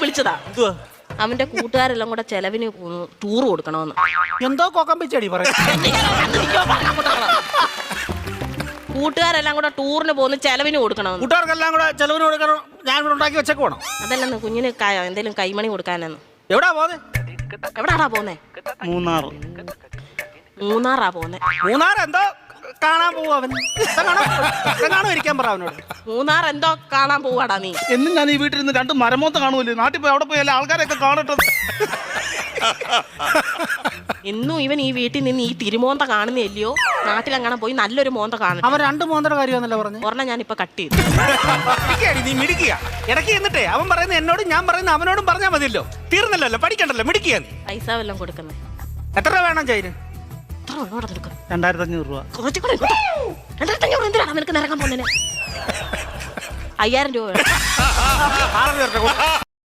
വിളിച്ചതാ. എന്തുവാ? അവന്റെ കൂട്ടുകാരെല്ലാം കൂടെ ചെലവിന് ടൂർ കൊടുക്കണമെന്ന്. എന്തോ കോക്കമ്പിച്ചടി പറയും. കൂട്ടുകാരെല്ലാം കൂടെ ടൂറിന് പോകുന്ന ചെലവിന് കൊടുക്കണമെന്ന്. കൂട്ടുകാർക്കെല്ലാം കൂടെ ചെലവിന് കൊടുക്കണം. ഞാൻ ഇവിടെ ഉണ്ടാക്കി വെച്ചേക്ക് വേണം. അതല്ലെന്ന് കുഞ്ഞിന് എന്തെങ്കിലും കൈമണി കൊടുക്കാനെന്ന്. എവിടാ പോന്നെ? എവിടാടാ പോന്നെ? മൂന്നാറാ പോന്നെ. മൂന്നാർ എന്തോ കാണാൻ പോവാ അവൻ. ഇരിക്കാൻ പറ അവനോട്. മൂന്നാർ എന്തോ കാണാൻ പോവാടാ നീ. എന്നും ഞാൻ ഈ വീട്ടിൽ നിന്ന് 2 മരമോത്ത കാണുമല്ലോ. നാട്ടിൽ പോയി അവിടെ പോയി എല്ലാ ആൾക്കാരെയൊക്കെ കാണട്ടെ. ഇന്നും ഇവൻ ഈ വീട്ടിൽ നിന്ന് ഈ തിരുമോന്ത കാണുന്നില്ലയോ? നാട്ടിലെങ്ങനെ പോയി നല്ലൊരു മോന്ത കാണും. അവൻ 2 മോന്തയുടെ കാര്യമാണല്ലോ പറഞ്ഞു. ഒരെണ്ണം ഞാൻ ഇപ്പൊ കട്ട് ചെയ്തു. നീ മിടിക്കുക ഇടയ്ക്ക് എന്നിട്ടേ അവൻ പറയുന്നത് എന്നോടും ഞാൻ പറയുന്നത് അവനോടും പറഞ്ഞാൽ മതിയല്ലോ. തീർന്നല്ലോ, പഠിക്കണ്ടല്ലോ, മിടിക്കുക. പൈസ വല്ലതും കൊടുക്കുന്നേ. എത്ര രൂപ വേണം ചൈന്? 2500 രൂപ. 2500 എന്തിനാണ് നിനക്ക് നിറങ്ങാൻ പോകുന്നതിന്? 5000 രൂപ വേണം.